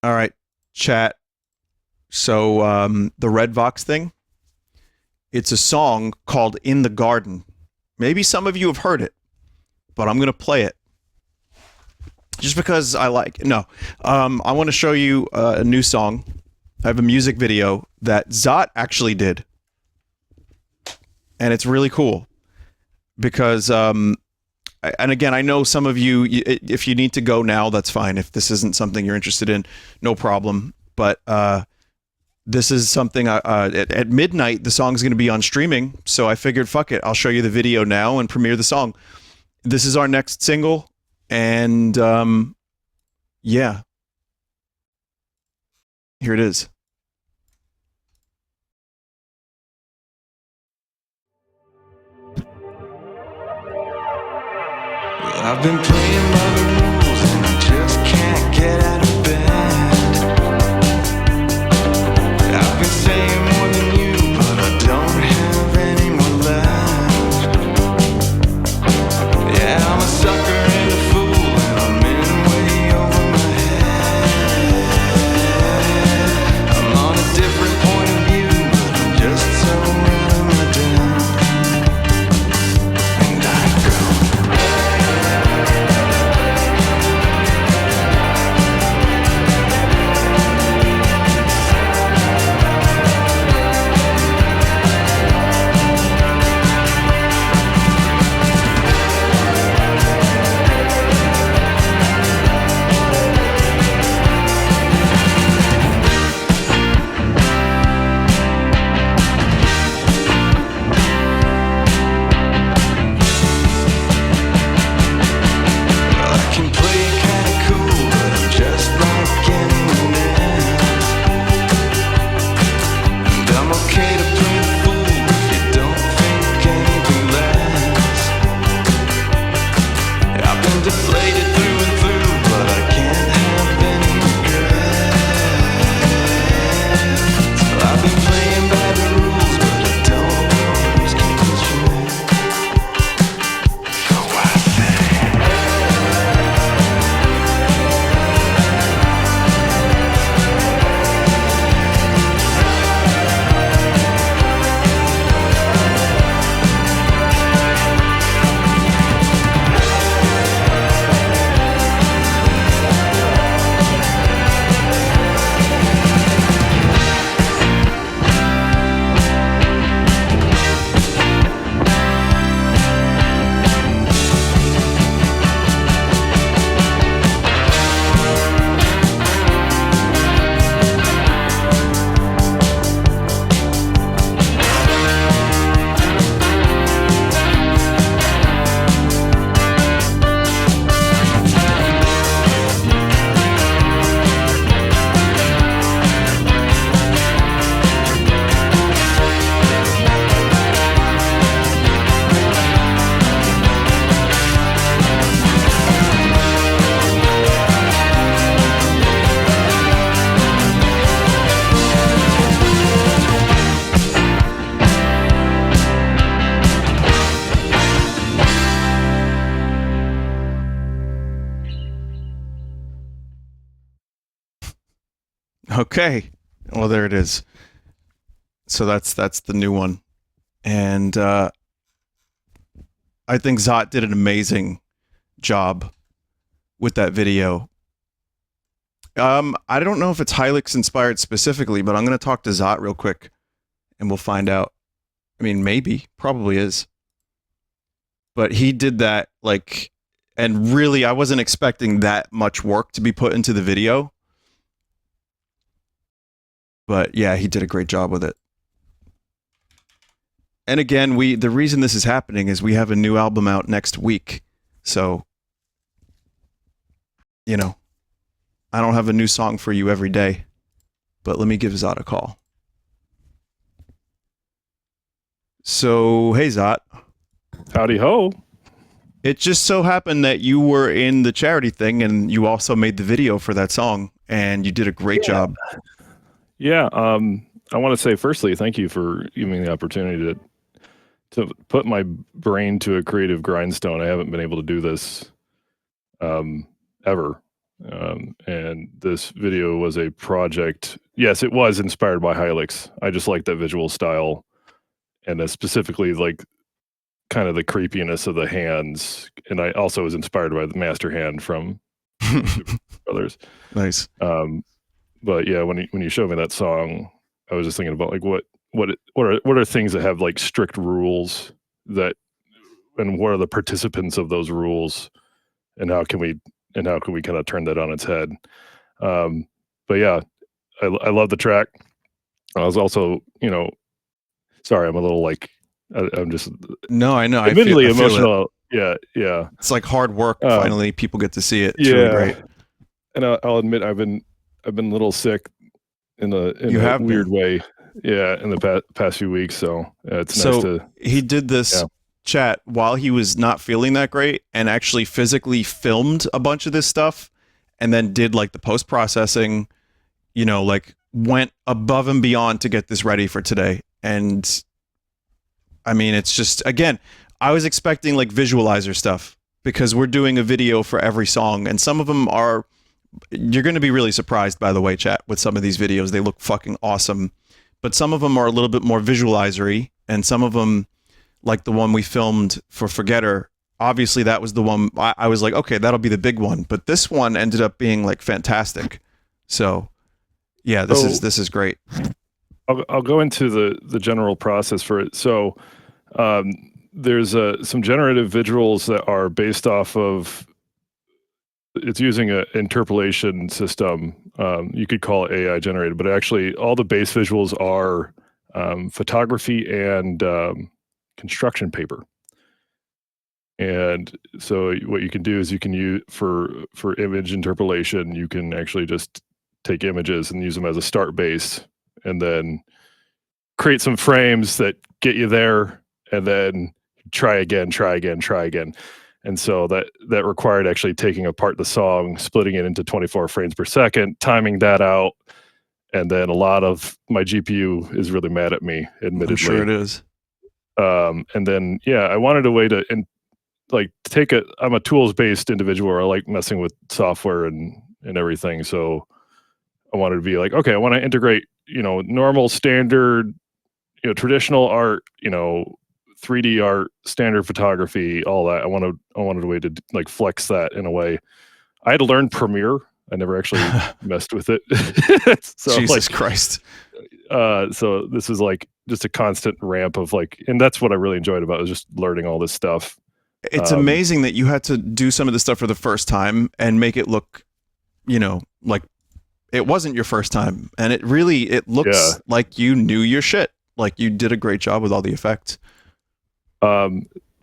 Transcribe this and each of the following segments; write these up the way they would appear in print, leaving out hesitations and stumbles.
All right, chat. So the Red Vox thing, it's a song called In the Garden. Maybe some of you have heard it, but I'm going to play it just because I like it. No, I want to show you a new song. I have a music video that Zott actually did. And it's really cool because, and again, I know some of you, if you need to go now, that's fine. If this isn't something you're interested in, no problem. But this is something at midnight, the song's going to be on streaming. So I figured, fuck it, I'll show you the video now and premiere the song. This is our next single. And yeah, here it is. I've been playing by the rules and I just can't get out of bed. I've been saying more than you, but I don't have any more left. Yeah, I'm a sucker and a fool, and I'm in way over my head. I'm on a different point of view, but I'm just so out of my depth. And I go. I can play it kinda cool, but I'm just like anyone else. And I'm okay to play the fool if you don't think anything less. I've been deflated through and through, but I can't have any regrets. I've been playing by the rules, but I don't always keep it straight. So I say. Okay. Well, there it is. So that's the new one. And I think Zott did an amazing job with that video. I don't know if it's Hylix inspired specifically, but I'm going to talk to Zott real quick and we'll find out. I mean, maybe, probably is. But he did that like, and really, I wasn't expecting that much work to be put into the video. But yeah, he did a great job with it. And again, the reason this is happening is we have a new album out next week. So, you know, I don't have a new song for you every day. But let me give Zott a call. So, hey Zott. Howdy ho. It just so happened that you were in the charity thing and you also made the video for that song and you did a great job. Yeah. I want to say firstly, thank you for giving me the opportunity to put my brain to a creative grindstone. I haven't been able to do this ever. And this video was a project. Yes, it was inspired by Hylix. I just like that visual style, and specifically like kind of the creepiness of the hands. And I also was inspired by the Master Hand from Super Brothers. Nice. But yeah, when you showed me that song, I was just thinking about like what are things that have like strict rules that, and what are the participants of those rules, and how can we kind of turn that on its head. But yeah, I love the track. I was also, sorry, I'm a little like I'm just No, I know. admittedly I feel it. emotional. Yeah. It's like hard work. Um, Finally, people get to see it. It's really great. And I'll admit I've been a little sick in a You have been. weird way. Yeah, in the past few weeks. So it's nice to. He did this chat while he was not feeling that great, and actually physically filmed a bunch of this stuff, and then did like the post processing. Like went above and beyond to get this ready for today. And I mean, it's just, again, I was expecting like visualizer stuff, because we're doing a video for every song, and some of them are. You're going to be really surprised, by the way, chat, with some of these videos. They look fucking awesome. But some of them are a little bit more visualizery, and some of them, like the one we filmed for Forgetter, obviously that was the one I was like, okay, that'll be the big one. But this one ended up being like fantastic. So yeah, this is great. I'll go into the general process for it. So there's some generative visuals that are based off of. It's using an interpolation system. You could call it AI generated, but actually all the base visuals are photography and construction paper. And so what you can do is you can use for image interpolation, you can actually just take images and use them as a start base, and then create some frames that get you there, and then try again. And so that required actually taking apart the song, splitting it into 24 frames per second, timing that out. And then a lot of my GPU is really mad at me, admittedly. I'm sure it is. And then, I wanted a way to, I'm a tools-based individual where I like messing with software and everything. So I wanted to be like, okay, I want to integrate, normal, standard, traditional art, 3D art, standard photography, all that. I wanted a way to like flex that in a way. I had to learn Premiere. I never actually messed with it. So, Jesus Christ. So this is like just a constant ramp of like, and that's what I really enjoyed about it, was just learning all this stuff. It's amazing that you had to do some of this stuff for the first time and make it look, like it wasn't your first time. And it looks like you knew your shit. Like you did a great job with all the effects.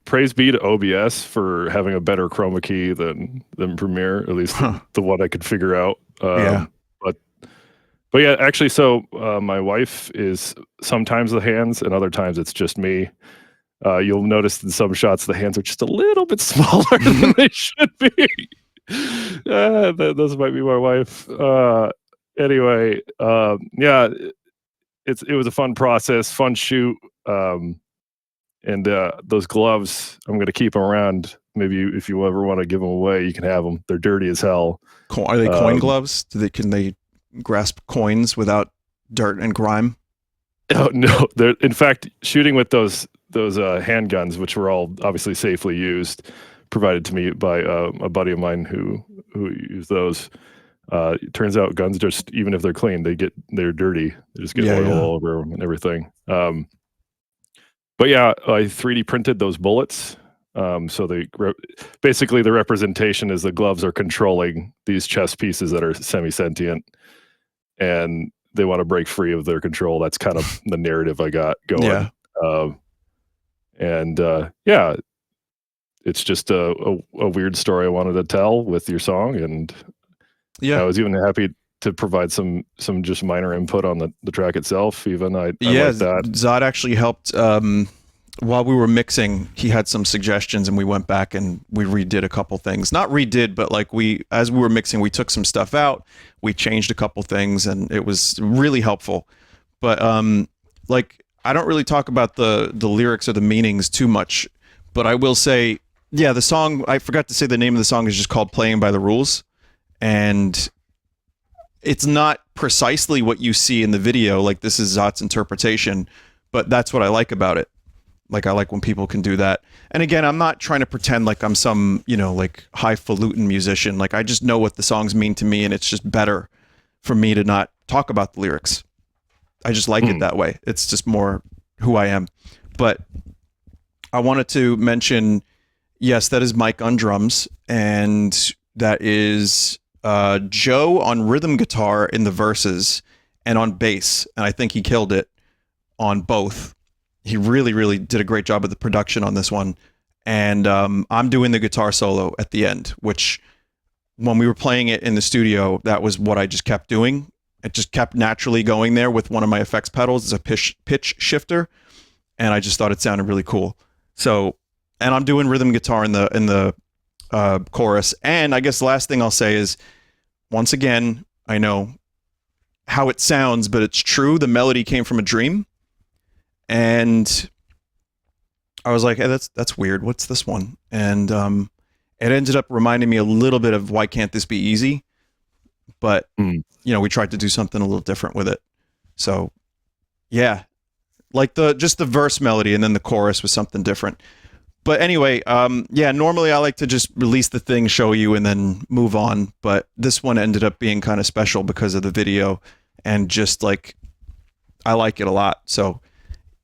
Praise be to OBS for having a better chroma key than Premiere, at least the one I could figure out. But yeah, actually, so my wife is sometimes the hands, and other times it's just me. You'll notice in some shots the hands are just a little bit smaller than they should be. Those might be my wife. Anyway, it was a fun process, fun shoot. And those gloves, I'm going to keep them around. Maybe if you ever want to give them away, you can have them. They're dirty as hell. Are they coin gloves? Can they grasp coins without dirt and grime? Oh no! In fact, shooting with those handguns, which were all obviously safely used, provided to me by a buddy of mine who used those. It turns out guns, just even if they're clean, they're dirty. They just get oil all over them and everything. But yeah, I 3D printed those bullets. So basically the representation is the gloves are controlling these chess pieces that are semi-sentient, and they want to break free of their control. That's kind of the narrative I got going. It's just a weird story I wanted to tell with your song, and I was even happy to provide some just minor input on the track itself. Even I like that. Zott actually helped while we were mixing. He had some suggestions, and we went back and we redid a couple things. Not redid, but like as we were mixing, we took some stuff out, we changed a couple things, and it was really helpful. But like I don't really talk about the lyrics or the meanings too much, but I will say, the song, I forgot to say the name of the song is just called Playing by the Rules. and it's not precisely what you see in the video. Like, this is Zott's interpretation, but that's what I like about it. Like, I like when people can do that. And again, I'm not trying to pretend like I'm some, like highfalutin musician. Like, I just know what the songs mean to me, and it's just better for me to not talk about the lyrics. I just like it that way. It's just more who I am. But I wanted to mention, yes, that is Mike on drums, and that is Joe on rhythm guitar in the verses and on bass. And I think he killed it on both. He really, really did a great job of the production on this one. And I'm doing the guitar solo at the end, which when we were playing it in the studio, that was what I just kept doing. It just kept naturally going there with one of my effects pedals. It's a pitch shifter. And I just thought it sounded really cool. So, and I'm doing rhythm guitar in the chorus. And I guess the last thing I'll say is, once again, I know how it sounds, but it's true. The melody came from a dream. And I was like, hey, that's weird. What's this one? And it ended up reminding me a little bit of Why Can't This Be Easy? But, we tried to do something a little different with it. So, yeah. Like just the verse melody, and then the chorus was something different. But anyway, normally I like to just release the thing, show you, and then move on. But this one ended up being kind of special because of the video, and just like, I like it a lot. So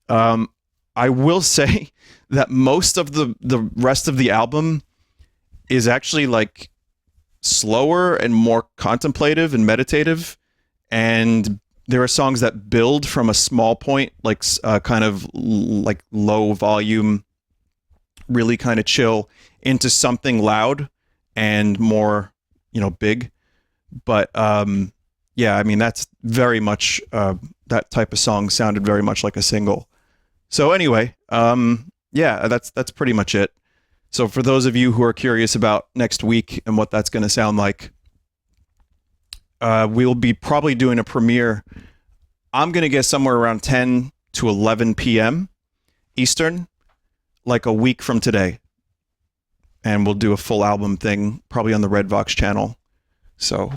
I will say that most of the rest of the album is actually like slower and more contemplative and meditative. And there are songs that build from a small point, like kind of like low volume, really kind of chill, into something loud and more, big. But that's very much that type of song sounded very much like a single. So anyway, that's pretty much it. So for those of you who are curious about next week and what that's going to sound like, we'll be probably doing a premiere. I'm going to guess somewhere around 10 to 11 p.m. Eastern, like a week from today. And we'll do a full album thing, probably on the Red Vox channel. So,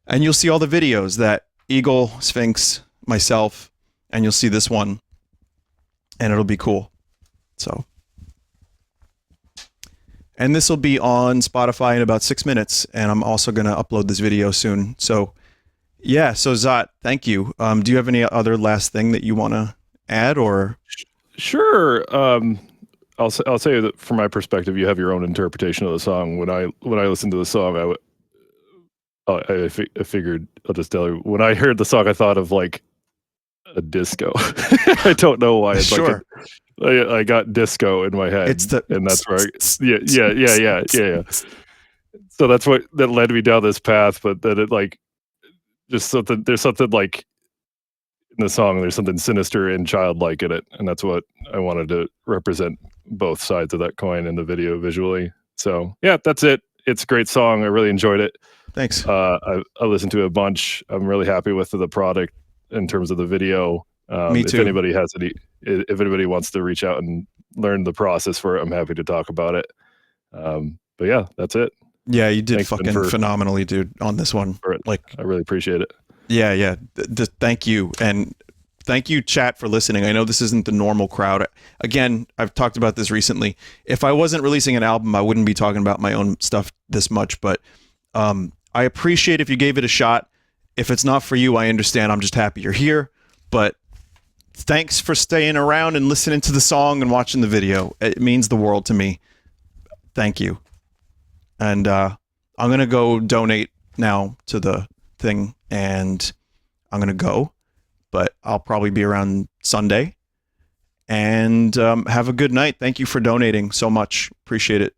and you'll see all the videos that Eagle, Sphinx, myself, and you'll see this one. And it'll be cool. So, and this will be on Spotify in about 6 minutes. And I'm also going to upload this video soon. So, yeah. So Zott, thank you. Do you have any other last thing that you want to add, or? Sure. I'll say that from my perspective, you have your own interpretation of the song. When I listened to the song, I figured, I'll just tell you, when I heard the song, I thought of like a disco. I don't know why. It's sure. Like I got disco in my head. And that's where yeah. So that led me down this path, but then it like just there's something like in the song, there's something sinister and childlike in it. And that's what I wanted to represent, both sides of that coin in the video visually. So yeah, that's it. It's a great song. I really enjoyed it. Thanks. I listened to it a bunch. I'm really happy with the product in terms of the video. Me too. If anybody wants to reach out and learn the process for it, I'm happy to talk about it. But yeah, that's it. Yeah, you did phenomenally, dude, on this one. Like, I really appreciate it. Yeah. Thank you. And thank you, chat, for listening. I know this isn't the normal crowd. Again, I've talked about this recently. If I wasn't releasing an album, I wouldn't be talking about my own stuff this much. But I appreciate if you gave it a shot. If it's not for you, I understand. I'm just happy you're here. But thanks for staying around and listening to the song and watching the video. It means the world to me. Thank you. And I'm going to go donate now to the thing, and I'm going to go. But I'll probably be around Sunday. And have a good night. Thank you for donating so much. Appreciate it.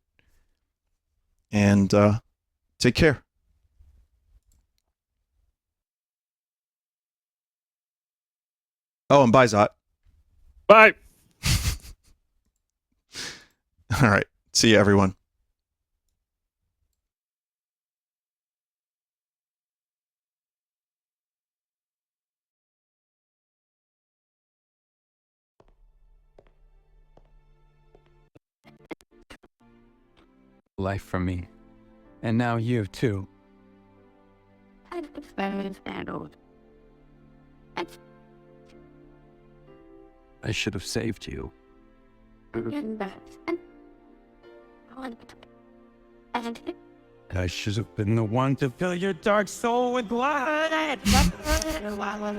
And take care. Oh, and bye, Zott. Bye. All right. See you, everyone. Life from me. And now you too. I should have saved you. I should have been the one to fill your dark soul with light. Wow,